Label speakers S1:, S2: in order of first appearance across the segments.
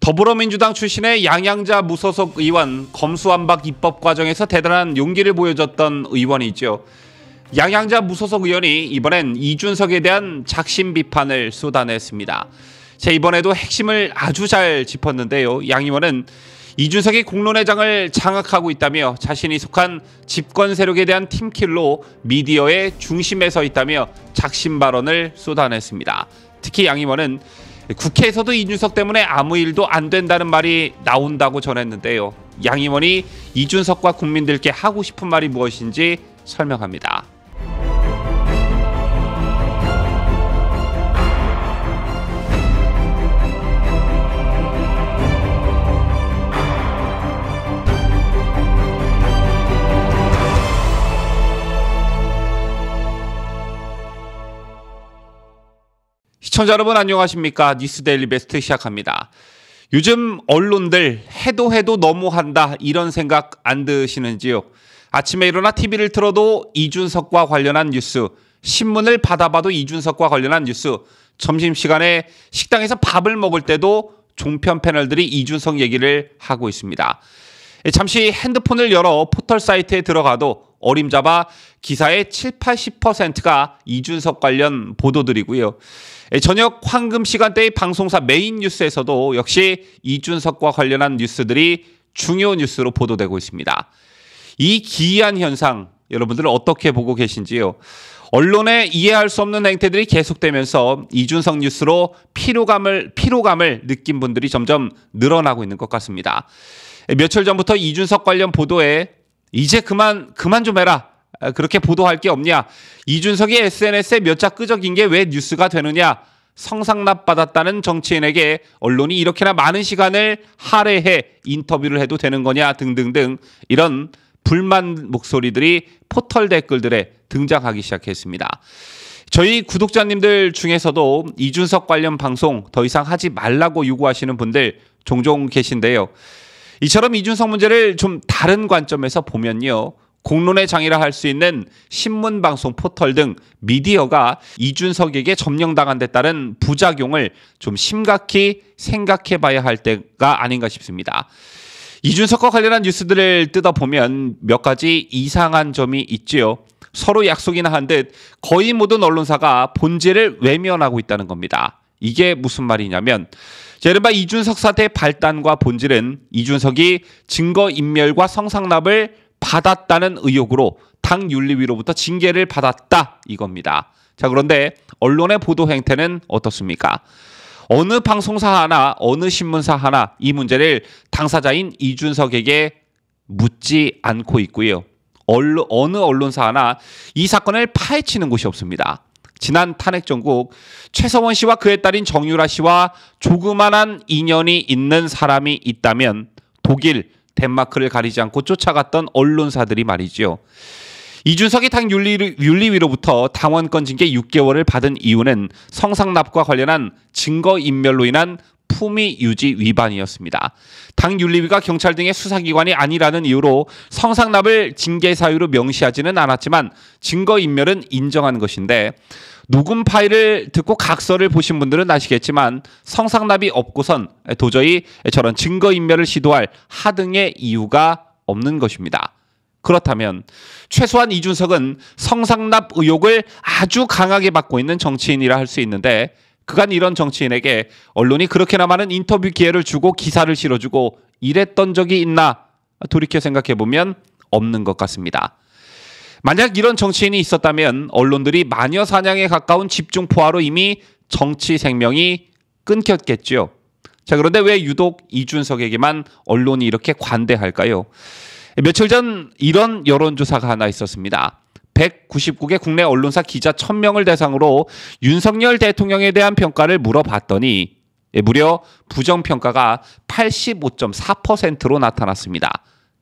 S1: 더불어민주당 출신의 양양자 무소속 의원, 검수완박 입법 과정에서 대단한 용기를 보여줬던 의원이죠. 양양자 무소속 의원이 이번엔 이준석에 대한 작심 비판을 쏟아냈습니다. 이번에도 핵심을 아주 잘 짚었는데요. 양 의원은 이준석이 공론회장을 장악하고 있다며 자신이 속한 집권 세력에 대한 팀킬로 미디어의 중심에 서 있다며 작심 발언을 쏟아냈습니다. 특히 양 의원은 국회에서도 이준석 때문에 아무 일도 안 된다는 말이 나온다고 전했는데요. 양 의원이 이준석과 국민들께 하고 싶은 말이 무엇인지 설명합니다. 시청자 여러분 안녕하십니까? 뉴스데일리 베스트 시작합니다. 요즘 언론들 해도 너무한다 이런 생각 안 드시는지요? 아침에 일어나 TV를 틀어도 이준석과 관련한 뉴스, 신문을 받아봐도 이준석과 관련한 뉴스, 점심시간에 식당에서 밥을 먹을 때도 종편 패널들이 이준석 얘기를 하고 있습니다. 잠시 핸드폰을 열어 포털 사이트에 들어가도 어림잡아 기사의 70~80%가 이준석 관련 보도들이고요. 저녁 황금 시간대의 방송사 메인 뉴스에서도 역시 이준석과 관련한 뉴스들이 중요 뉴스로 보도되고 있습니다. 이 기이한 현상 여러분들 어떻게 보고 계신지요? 언론의 이해할 수 없는 행태들이 계속되면서 이준석 뉴스로 피로감을 느낀 분들이 점점 늘어나고 있는 것 같습니다. 며칠 전부터 이준석 관련 보도에 이제 그만 좀 해라. 그렇게 보도할 게 없냐. 이준석이 SNS에 몇 자 끄적인 게 왜 뉴스가 되느냐. 성상납 받았다는 정치인에게 언론이 이렇게나 많은 시간을 할애해 인터뷰를 해도 되는 거냐 등등등 이런 불만 목소리들이 포털 댓글들에 등장하기 시작했습니다. 저희 구독자님들 중에서도 이준석 관련 방송 더 이상 하지 말라고 요구하시는 분들 종종 계신데요. 이처럼 이준석 문제를 좀 다른 관점에서 보면요. 공론의 장이라 할 수 있는 신문, 방송, 포털 등 미디어가 이준석에게 점령당한 데 따른 부작용을 좀 심각히 생각해 봐야 할 때가 아닌가 싶습니다. 이준석과 관련한 뉴스들을 뜯어보면 몇 가지 이상한 점이 있지요. 서로 약속이나 한 듯 거의 모든 언론사가 본질을 외면하고 있다는 겁니다. 이게 무슨 말이냐면 이른바 이준석 사태의 발단과 본질은 이준석이 증거인멸과 성상납을 받았다는 의혹으로 당 윤리위로부터 징계를 받았다 이겁니다. 자, 그런데 언론의 보도 행태는 어떻습니까? 어느 방송사 하나, 어느 신문사 하나 이 문제를 당사자인 이준석에게 묻지 않고 있고요. 어느 언론사 하나 이 사건을 파헤치는 곳이 없습니다. 지난 탄핵 정국 최서원 씨와 그의 딸인 정유라 씨와 조그만한 인연이 있는 사람이 있다면 독일, 덴마크를 가리지 않고 쫓아갔던 언론사들이 말이죠. 이준석이 당 윤리위로부터 당원권 징계 6개월을 받은 이유는 성상납과 관련한 증거인멸로 인한 품위 유지 위반이었습니다. 당 윤리위가 경찰 등의 수사기관이 아니라는 이유로 성상납을 징계 사유로 명시하지는 않았지만 증거인멸은 인정한 것인데 녹음 파일을 듣고 각서를 보신 분들은 아시겠지만 성상납이 없고선 도저히 저런 증거인멸을 시도할 하등의 이유가 없는 것입니다. 그렇다면 최소한 이준석은 성상납 의혹을 아주 강하게 받고 있는 정치인이라 할 수 있는데 그간 이런 정치인에게 언론이 그렇게나 많은 인터뷰 기회를 주고 기사를 실어주고 이랬던 적이 있나 돌이켜 생각해보면 없는 것 같습니다. 만약 이런 정치인이 있었다면 언론들이 마녀 사냥에 가까운 집중포화로 이미 정치 생명이 끊겼겠죠. 자, 그런데 왜 유독 이준석에게만 언론이 이렇게 관대할까요? 며칠 전 이런 여론조사가 하나 있었습니다. 199개 국내 언론사 기자 1000명을 대상으로 윤석열 대통령에 대한 평가를 물어봤더니 무려 부정평가가 85.4%로 나타났습니다.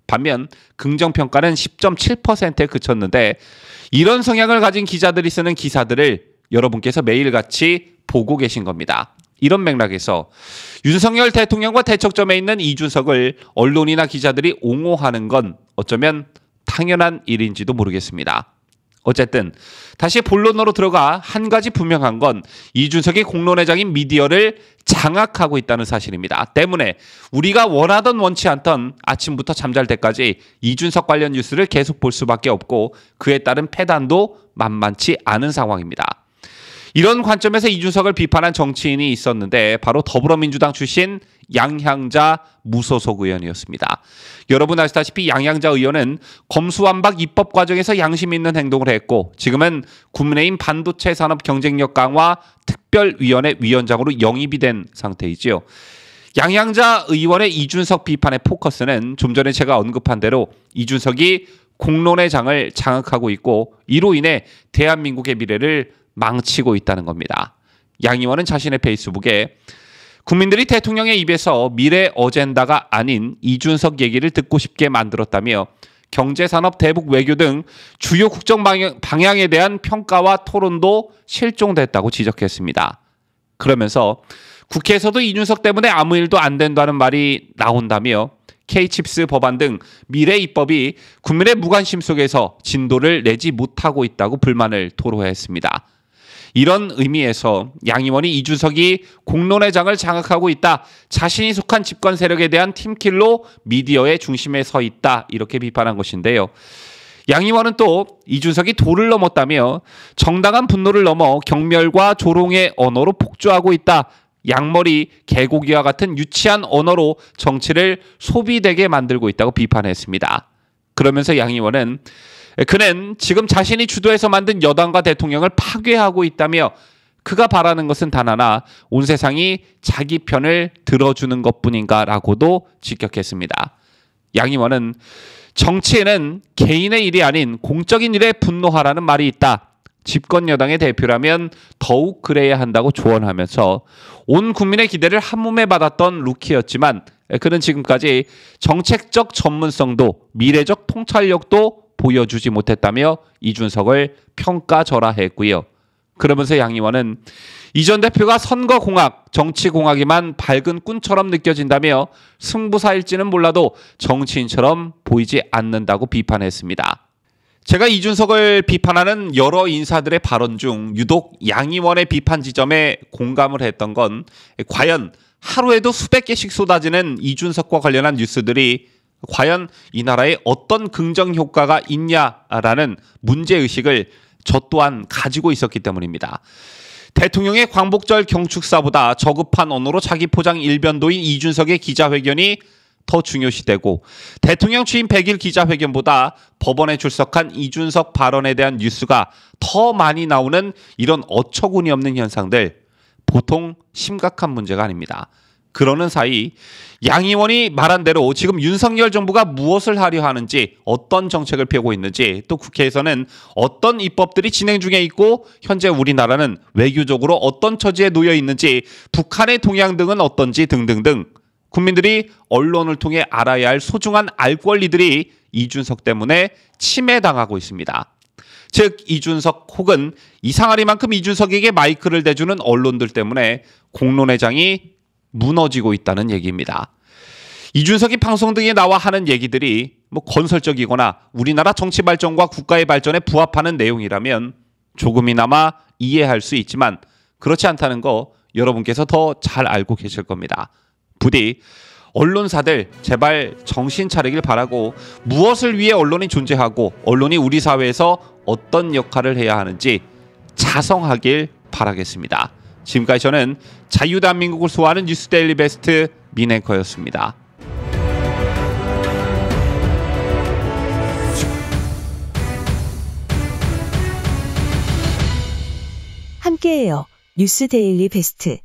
S1: 반면 긍정평가는 10.7%에 그쳤는데 이런 성향을 가진 기자들이 쓰는 기사들을 여러분께서 매일같이 보고 계신 겁니다. 이런 맥락에서 윤석열 대통령과 대척점에 있는 이준석을 언론이나 기자들이 옹호하는 건 어쩌면 당연한 일인지도 모르겠습니다. 어쨌든 다시 본론으로 들어가 한 가지 분명한 건 이준석이 공론회장인 미디어를 장악하고 있다는 사실입니다. 때문에 우리가 원하던 원치 않던 아침부터 잠잘 때까지 이준석 관련 뉴스를 계속 볼 수밖에 없고 그에 따른 패단도 만만치 않은 상황입니다. 이런 관점에서 이준석을 비판한 정치인이 있었는데 바로 더불어민주당 출신 양향자 무소속 의원이었습니다. 여러분 아시다시피 양향자 의원은 검수완박 입법 과정에서 양심 있는 행동을 했고 지금은 국민의힘 반도체 산업 경쟁력 강화 특별위원회 위원장으로 영입이 된 상태이지요. 양향자 의원의 이준석 비판의 포커스는 좀 전에 제가 언급한 대로 이준석이 공론의 장을 장악하고 있고 이로 인해 대한민국의 미래를 망치고 있다는 겁니다. 양 의원은 자신의 페이스북에 국민들이 대통령의 입에서 미래 어젠다가 아닌 이준석 얘기를 듣고 싶게 만들었다며 경제산업, 대북, 외교 등 주요 국정 방향에 대한 평가와 토론도 실종됐다고 지적했습니다. 그러면서 국회에서도 이준석 때문에 아무 일도 안 된다는 말이 나온다며 K칩스 법안 등 미래 입법이 국민의 무관심 속에서 진도를 내지 못하고 있다고 불만을 토로했습니다. 이런 의미에서 양 의원이 이준석이 공론의 장을 장악하고 있다. 자신이 속한 집권 세력에 대한 팀킬로 미디어의 중심에 서 있다. 이렇게 비판한 것인데요. 양 의원은 또 이준석이 도를 넘었다며 정당한 분노를 넘어 경멸과 조롱의 언어로 폭주하고 있다. 양머리, 개고기와 같은 유치한 언어로 정치를 소비되게 만들고 있다고 비판했습니다. 그러면서 양 의원은 그는 지금 자신이 주도해서 만든 여당과 대통령을 파괴하고 있다며 그가 바라는 것은 단 하나 온 세상이 자기 편을 들어주는 것뿐인가라고도 직격했습니다. 양 의원은 정치에는 개인의 일이 아닌 공적인 일에 분노하라는 말이 있다. 집권 여당의 대표라면 더욱 그래야 한다고 조언하면서 온 국민의 기대를 한몸에 받았던 루키였지만 그는 지금까지 정책적 전문성도 미래적 통찰력도 보여주지 못했다며 이준석을 평가절하했고요. 그러면서 양 의원은 이 전 대표가 선거공학, 정치공학에만 밝은 꾼처럼 느껴진다며 승부사일지는 몰라도 정치인처럼 보이지 않는다고 비판했습니다. 제가 이준석을 비판하는 여러 인사들의 발언 중 유독 양 의원의 비판 지점에 공감을 했던 건 과연 하루에도 수백 개씩 쏟아지는 이준석과 관련한 뉴스들이 과연 이 나라에 어떤 긍정 효과가 있냐라는 문제의식을 저 또한 가지고 있었기 때문입니다. 대통령의 광복절 경축사보다 저급한 언어로 자기 포장 일변도인 이준석의 기자회견이 더 중요시되고 대통령 취임 100일 기자회견보다 법원에 출석한 이준석 발언에 대한 뉴스가 더 많이 나오는 이런 어처구니 없는 현상들 보통 심각한 문제가 아닙니다. 그러는 사이 양 의원이 말한 대로 지금 윤석열 정부가 무엇을 하려 하는지 어떤 정책을 펴고 있는지 또 국회에서는 어떤 입법들이 진행 중에 있고 현재 우리나라는 외교적으로 어떤 처지에 놓여 있는지 북한의 동향 등은 어떤지 등등등 국민들이 언론을 통해 알아야 할 소중한 알 권리들이 이준석 때문에 침해당하고 있습니다. 즉 이준석 혹은 이상하리만큼 이준석에게 마이크를 대주는 언론들 때문에 공론의 장이 무너지고 있다는 얘기입니다. 이준석이 방송 등에 나와 하는 얘기들이 건설적이거나 우리나라 정치 발전과 국가의 발전에 부합하는 내용이라면 조금이나마 이해할 수 있지만 그렇지 않다는 거 여러분께서 더 잘 알고 계실 겁니다. 부디 언론사들 제발 정신 차리길 바라고 무엇을 위해 언론이 존재하고 언론이 우리 사회에서 어떤 역할을 해야 하는지 자성하길 바라겠습니다. 지금까지 저는 자유대한민국을 소화하는 뉴스데일리 베스트 민앵커였습니다.
S2: 함께해요. 뉴스데일리 베스트.